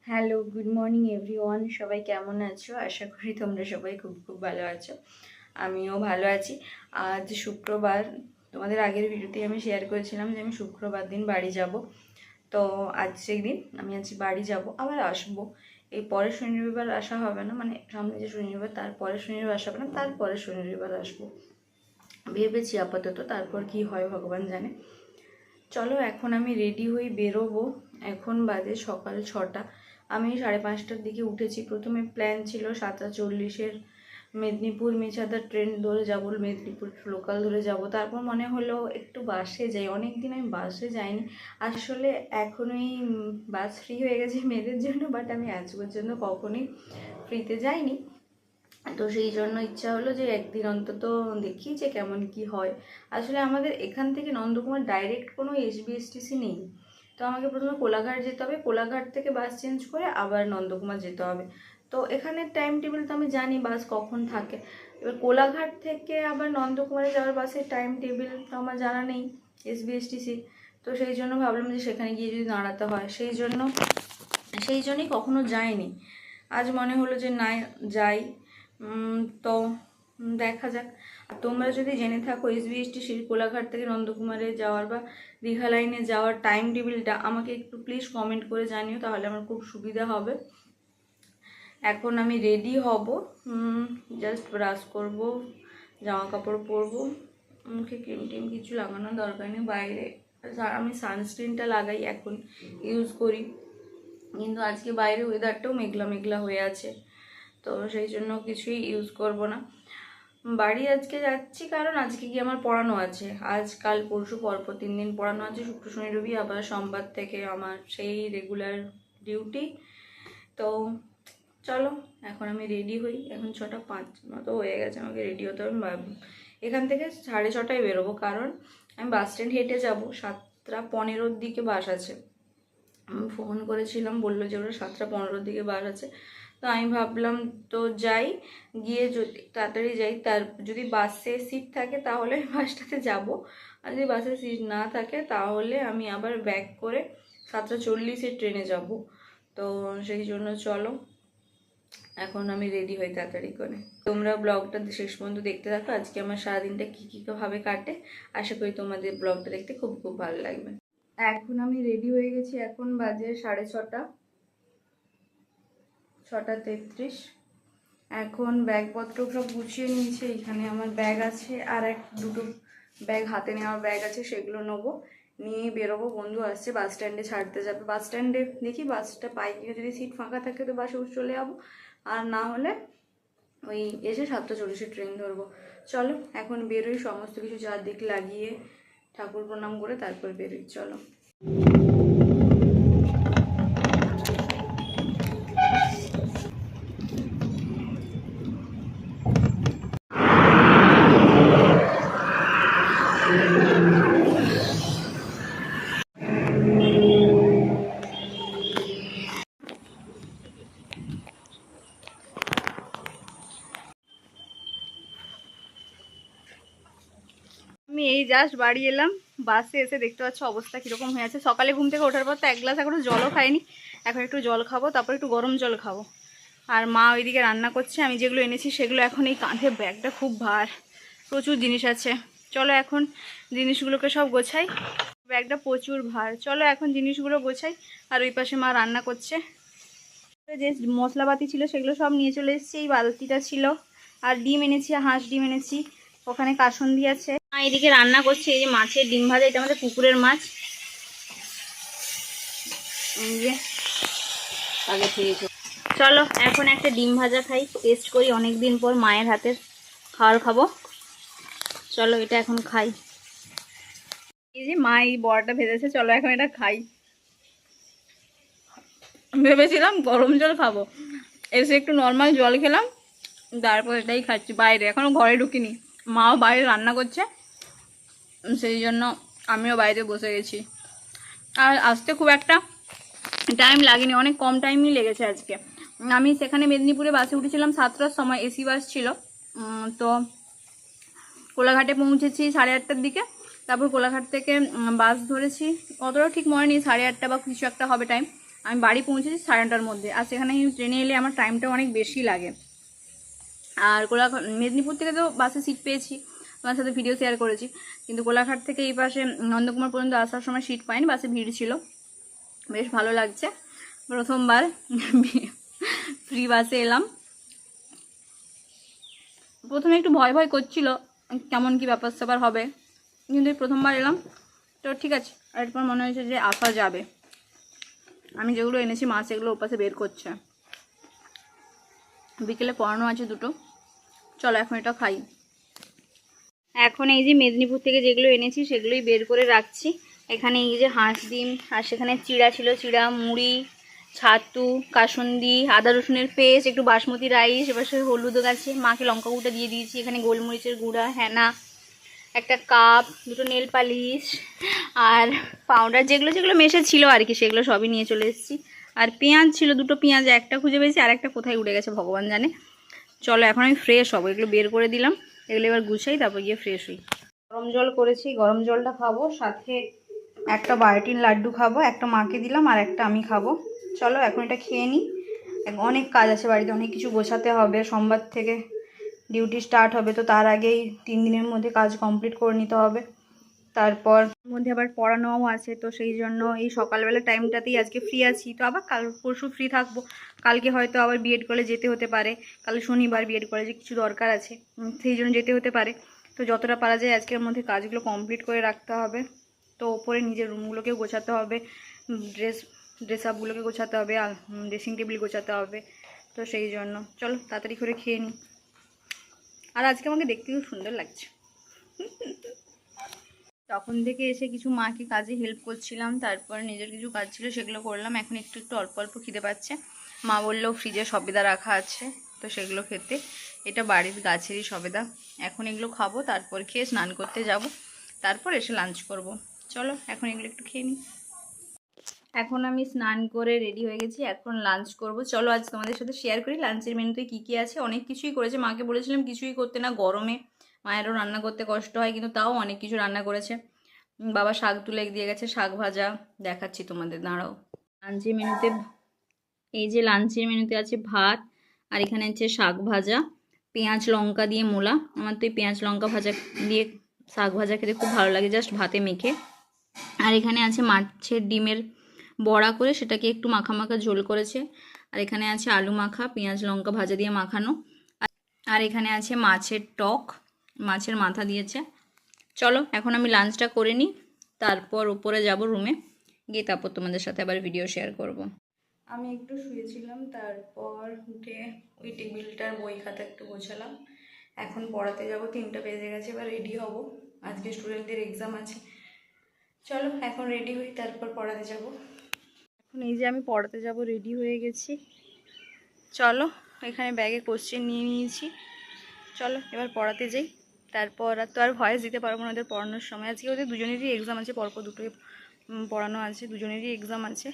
Hello, good morning everyone. সবাই কেমন আছো? আশা করি তোমরা সবাই খুব খুব ভালো আছো। আমিও ভালো আছি। আজ শুক্রবার। তোমাদের আগের ভিডিওতে আমি শেয়ার করেছিলাম যে আমি শুক্রবার দিন বাড়ি যাব। তো আজ সেই দিন আমি আজ বাড়ি যাব, আবার আসবো। এই পরের শনি রবিবার আসা হবে না, মানে সামনে যে শনি রবিবার তার পরের শনি রবিবার আসা হবে না, তারপরের শনি রবিবার আসবো ভেবেছি আপাতত। তারপর কি হয় ভগবান জানে। চলো এখন আমি রেডি হয়ে বেরোবো। এখন বাজে সকাল 6টা। আমি 5:30টার দিকে উঠেছি। প্রথমে প্ল্যান ছিল 7:40-এর মেদিনীপুর মেছাদা ট্রেন ধরে যাবো, মেদিনীপুর লোকাল ধরে যাব। তারপর মনে হলো একটু বাসে যাই, অনেক দিন আমি বাসে যাইনি। আসলে এখনই বাস ফ্রি হয়ে গেছে মেয়েদের জন্য, বাট আমি আজ পর্যন্ত কখনোই ফ্রিতে যাইনি। তো সেই জন্য ইচ্ছা হলো যে একদিন অন্তত দেখি যে কেমন কি হয়। আসলে আমাদের এখান থেকে নন্দকুমার ডাইরেক্ট কোনো এসবিএসটিসি নেই। তো আমাকে প্রথমে কোলাঘাট যেতে হবে, কোলাঘাট থেকে বাস চেঞ্জ করে আবার নন্দকুমার যেতে হবে। তো এখানের টাইম টেবিল তো আমি জানি বাস কখন থাকে। এবার কোলাঘাট থেকে আবার নন্দকুমারে যাওয়ার বাসের টাইম টেবিল তো আমার জানা নেই এসবিএসটিসি। তো সেই জন্য ভাবলাম যে সেখানে গিয়ে যদি দাঁড়াতে হয়, সেই জন্যই কখনো যাইনি। আজ মনে হলো যে না, যাই। তো দেখা যাক। আর তোমরা যদি জেনে থাকো এসবিএসটিসির কোলাঘাট থেকে নন্দকুমারে যাওয়ার বা দীঘা লাইনে যাওয়ার টাইম টেবিলটা, আমাকে একটু প্লিজ কমেন্ট করে জানিও, তাহলে আমার খুব সুবিধা হবে। এখন আমি রেডি হব, জাস্ট ব্রাশ করব, জামা কাপড় পরবো, মুখে ক্রিম টিম কিছু লাগানোর দরকার নেই। বাইরে আমি সানস্ক্রিনটা লাগাই, এখন ইউজ করি, কিন্তু আজকে বাইরে ওয়েদারটাও মেঘলা মেঘলা হয়ে আছে, তো সেই জন্য কিছুই ইউজ করব না। বাড়ি আজকে যাচ্ছি কারণ আজকে কি আমার পড়ানো আছে, আজ কাল পরশু পরপর 3 দিন পড়ানো আছে, শুক্র শনি রবি, আবার সোমবার থেকে আমার সেই রেগুলার ডিউটি। তো চলো এখন আমি রেডি হই। এখন 6:05 মতো হয়ে গেছে, আমাকে রেডি হতে হবে। এখান থেকে 6:30টায় বেরোবো, কারণ আমি বাস স্ট্যান্ড হেঁটে যাবো। 7:15-র দিকে বাস আছে। আমি ফোন করেছিলাম, বললো যে ওরা 7:15-র দিকে বাস আছে। তো আমি ভাবলাম তো যাই, গিয়ে যদি তাড়াতাড়ি যাই, তার যদি বাসে সিট থাকে তাহলে বাসটাতে যাব, আর যদি বাসে সিট না থাকে তাহলে আমি আবার ব্যাক করে 7:40-এর ট্রেনে যাব। তো সেই জন্য চলো এখন আমি রেডি হই তাড়াতাড়ি করে। তোমরা ব্লগটা শেষ পর্যন্ত দেখতে থাকো, আজকে আমার সারাদিনটা কী কী ভাবে কাটে। আশা করি তোমাদের ব্লগটা দেখতে খুব খুব ভালো লাগবে। এখন আমি রেডি হয়ে গেছি, এখন বাজে 6:30, 6:33। এখন ব্যাগপত্র সব গুছিয়ে নিয়েছি। এখানে আমার ব্যাগ আছে, আর দুটো ব্যাগ হাতে নেওয়ার ব্যাগ আছে, সেগুলো নেবো, নিয়ে বেরোবো। বন্ধু আসছে, বাস স্ট্যান্ডে ছাড়তে যাবে। বাস স্ট্যান্ডে দেখি বাসটা পাই কিনা, যদি সিট ফাঁকা থাকে তো বাসে চলে যাবো, আর না হলে ওই এসে 7:40-এর ট্রেন ধরবো। চলো এখন বেরোই, সমস্ত কিছু চারদিক লাগিয়ে ঠাকুর প্রণাম করে তারপর বেরোই। চলো। আমি এই জাস্ট বাড়ি এলাম, বাসে এসে দেখতে পাচ্ছ অবস্থা কীরকম হয়ে আছে। সকালে ঘুম থেকে ওঠার পর তো এক গ্লাস এখনও জলও খাইনি, এখন একটু জল খাবো, তারপর একটু গরম জল খাবো। আর মা ওইদিকে রান্না করছে, আমি যেগুলো এনেছি সেগুলো এখন এই কাঁধে ব্যাগটা খুব ভার, প্রচুর জিনিস আছে। চলো এখন জিনিসগুলোকে সব গোছাই, ব্যাগটা প্রচুর ভার। চলো এখন জিনিসগুলো গোছাই। আর ওই পাশে মা রান্না করছে, যে মশলাপাতি ছিল সেগুলো সব নিয়ে চলে এসেছি। এই বালতিটা ছিল, আর ডিম এনেছি, হাঁস ডিম এনেছি, ওখানে কাসন্দি আছে। এদিকে রান্না করছি, এই যে মাছের ডিম ভাজা, এটা আমাদের পুকুরের মাছ। আগে খেয়েছো। চলো এখন একটা ডিম ভাজা খাই, টেস্ট করি, অনেক দিন পর মায়ের হাতের খাবার খাবো। চলো এটা এখন খাই। এই যে মা এই বড়াটা ভেজেছে, চলো এখন এটা খাই। ভেবেছিলাম গরম জল খাবো, এসে একটু নর্মাল জল খেলাম, তারপর এটাই খাচ্ছি বাইরে, এখনও ঘরে ঢুকিনি। মাও বাইরে রান্না করছে, সেই জন্য আমিও বাইরে বসে গেছি। আর আসতে খুব একটা টাইম লাগেনি, অনেক কম টাইমই লেগেছে আজকে। আমি সেখানে মেদিনীপুরে বাসে উঠেছিলাম 7টার সময়, এসি বাস ছিল। তো কোলাঘাটে পৌঁছেছি 8:30টার দিকে। তারপর কোলাঘাট থেকে বাস ধরেছি, অতটাও ঠিক মনে নেই, 8:30 বা কিছু একটা হবে টাইম। আমি বাড়ি পৌঁছেছি 9:30টার মধ্যে। আর সেখানে ট্রেনে এলে আমার টাইমটা অনেক বেশি লাগে। আর মেদিনীপুর থেকে তো বাসে সিট পেয়েছি, তোমার সাথে ভিডিও শেয়ার করেছি, কিন্তু কোলাঘাট থেকে এই পাশে নন্দকুমার পর্যন্ত আসার সময় সিট পাইনি, বাসে ভিড় ছিল। বেশ ভালো লাগছে, প্রথমবার ফ্রি বাসে এলাম। প্রথমে একটু ভয় ভয় করছিল কেমন কি ব্যাপার স্যাপার হবে, কিন্তু এই প্রথমবার এলাম তো ঠিক আছে। আর এরপর মনে হয়েছে যে আসা যাবে। আমি যেগুলো এনেছি মা সেগুলো ওপাশে বের করছে। বিকেলে পড়ানো আছে দুটো, চলো এখন এটা খাই। এখন এই যে মেদিনীপুর থেকে যেগুলো এনেছি সেগুলোই বের করে রাখছি। এখানে এই যে হাঁস ডিম, আর সেখানে চিড়া ছিল, চিড়া, মুড়ি, ছাতু, কাসুন্দি, আদা রসুনের পেস্ট, একটু বাসমতি রাইস, এবার সে হলুদ গাছে মাকে লঙ্কা গুঁড়া দিয়ে দিয়েছি, এখানে গোলমরিচের গুঁড়া, হেনা, একটা কাপ, দুটো নেল পালিশ আর পাউডার, যেগুলো যেগুলো মেশে ছিল আর কি সেগুলো সবই নিয়ে চলে এসেছি। আর পেঁয়াজ ছিল, দুটো পেঁয়াজ, একটা খুঁজে পেয়েছি আর একটা কোথায় উড়ে গেছে ভগবান জানে। চলো এখন আমি ফ্রেশ হবো, এগুলো বের করে দিলাম, এগুলো এবার গুছাই, তারপর গিয়ে ফ্রেশ হই। গরম জল করেছি, গরম জলটা খাবো, সাথে একটা বায়োটিন লাড্ডু খাবো, একটা মাকে দিলাম আর একটা আমি খাবো। চলো এখন এটা খেয়ে নিই। অনেক কাজ আছে বাড়িতে, অনেক কিছু গোছাতে হবে, সোমবার থেকে ডিউটি স্টার্ট হবে, তো তার আগেই 3 দিনের মধ্যে কাজ কমপ্লিট করে নিতে হবে। তারপর মধ্যে আবার পড়ানোও আছে, তো সেই জন্য এই সকালবেলা টাইমটাতেই আজকে ফ্রি আছি, তো আবার কাল পরশু ফ্রি থাকবো। কালকে হয়তো আবার বিএড কলেজ যেতে হতে পারে, কাল শনিবার বিএড কলেজে কিছু দরকার আছে, সেই জন্য যেতে হতে পারে। তো যতটা পারা যায় আজকের মধ্যে কাজগুলো কমপ্লিট করে রাখতে হবে। তো ওপরে নিজের রুমগুলোকেও গোছাতে হবে, ড্রেস আপগুলোকে গোছাতে হবে, আর ড্রেসিং টেবিল গোছাতে হবে। তো সেই জন্য চলো তাড়াতাড়ি করে খেয়ে নিই। আর আজকে আমাকে দেখতে খুব সুন্দর লাগছে। তখন থেকে এসে কিছু মাকে কাজে হেল্প করছিলাম, তারপর নিজের কিছু কাজ ছিল সেগুলো করলাম। এখন একটু একটু অল্প অল্প খিদে পাচ্ছে। মা বললো ফ্রিজে সবেদা রাখা আছে, তো সেগুলো খেতে। এটা বাড়ির গাছেরই সবেদা। এখন এগুলো খাবো, তারপর খেয়ে স্নান করতে যাব, তারপর এসে লাঞ্চ করব। চলো এখন এগুলো একটু খেয়ে নিই। এখন আমি স্নান করে রেডি হয়ে গেছি, এখন লাঞ্চ করব। চলো আজ তোমাদের সাথে শেয়ার করি লাঞ্চের মেনুতে কী কী আছে। অনেক কিছুই করেছে, মাকে বলেছিলাম কিছুই করতে না, গরমে মায়েরও রান্না করতে কষ্ট হয়, কিন্তু তাও অনেক কিছু রান্না করেছে। বাবা শাক তুলে দিয়ে গেছে, শাক ভাজা, দেখাচ্ছি তোমাদের, দাঁড়াও। লাঞ্চের মেনুতে এই যে লাঞ্চের মেনুতে আছে ভাত, আর এখানে আছে শাক ভাজা, পেঁয়াজ লঙ্কা দিয়ে মোলা। আমার তো এই পেঁয়াজ লঙ্কা ভাজা দিয়ে শাক ভাজা খেতে খুব ভালো লাগে, জাস্ট ভাতে মেখে। আর এখানে আছে মাছের ডিমের বড়া করে, সেটাকে একটু মাখা মাখা ঝোল করেছে। আর এখানে আছে আলু মাখা, পেঁয়াজ লঙ্কা ভাজা দিয়ে মাখানো। আর এখানে আছে মাছের টক, মাছের মাথা দিয়েছে। চলো এখন আমি লাঞ্চটা করে নিই, তারপর উপরে যাব রুমে গিয়ে, তারপর তোমাদের সাথে আবার ভিডিও শেয়ার করব। আমি একটু শুয়েছিলাম, তারপর উঠে ওই টেবিলটার বই খাতা একটু গোছালাম। এখন পড়াতে যাব, 3টা বেজে গেছে, এবার রেডি হব, আজকে স্টুডেন্টদের এক্সাম আছে। চলো এখন রেডি হই, তারপর পড়াতে যাব। এখন এই যে আমি পড়াতে যাব, রেডি হয়ে গেছি। চলো এখানে ব্যাগে কোশ্চেন নিয়ে নিয়েছি, চলো এবার পড়াতে যাই। তারপর আর তো আর ভয়েস দিতে পারবো না ওদের পড়ানোর সময়, আজকে ওদের দুজনেরই এক্সাম আছে, পরপর দুটোই পড়ানো আছে, দুজনেরই এক্সাম আছে,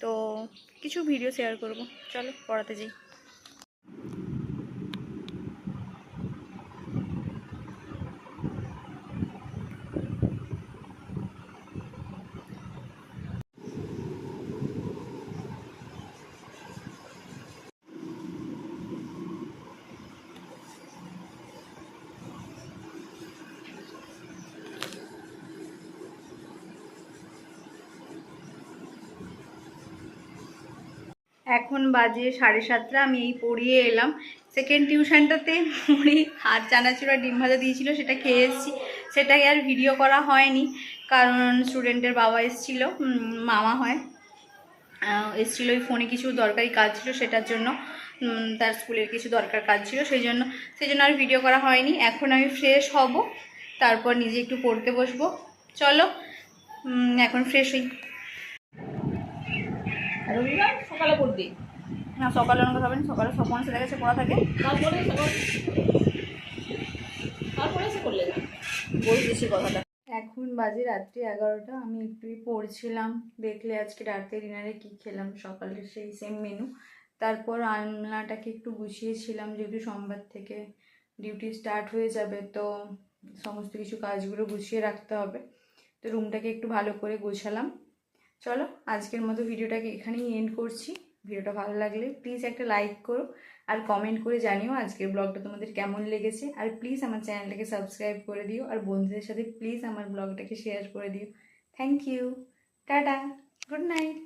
তো কিছু ভিডিও শেয়ার করব। চলো পড়াতে যাই। এখন বাজে 7:30, আমি এই পড়িয়ে এলাম। সেকেন্ড টিউশনটাতে মুড়ি আর চানাচুর আর ডিম ভাজা দিয়েছিল, সেটা খেয়ে এসেছি। সেটাকে আর ভিডিও করা হয়নি, কারণ স্টুডেন্টের বাবা এসেছিলো, মামা হয়, এসেছিলো, ওই ফোনে কিছু দরকারি কাজ ছিল সেটার জন্য, তার স্কুলের কিছু দরকার কাজ ছিল, সেই জন্য আর ভিডিও করা হয়নি। এখন আমি ফ্রেশ হব, তারপর নিজে একটু পড়তে বসবো। চলো এখন ফ্রেশ হই। রবিবার সকালে পড়বি না? সকালে অনেক হবে না, সকালে সব মানুষের কাছে পড়া থাকে, তারপরে এসে করলে না বলতেছি কথাটা। এখন বাজে রাত্রি 11টা, আমি একটুই পড়ছিলাম। দেখলে আজকে রাতে ডিনারে কী খেলাম, সকালে সেই সেম মেনু। তারপর আলনাটাকে একটু গুছিয়েছিলাম, যেহেতু সোমবার থেকে ডিউটি স্টার্ট হয়ে যাবে, তো সমস্ত কিছু কাজগুলো গুছিয়ে রাখতে হবে, তো রুমটাকে একটু ভালো করে গোছালাম। চলো আজকের মতো ভিডিওটাকে এখানেই এন্ড করছি। ভিডিওটা ভালো লাগলে প্লিজ একটা লাইক করো আর কমেন্ট করে জানিও আজকের ব্লগটা তোমাদের কেমন লেগেছে। আর প্লিজ আমার চ্যানেলটাকে সাবস্ক্রাইব করে দিও আর বন্ধুদের সাথে প্লিজ আমার ব্লগটাকে শেয়ার করে দিও। Thank you, tata, good night.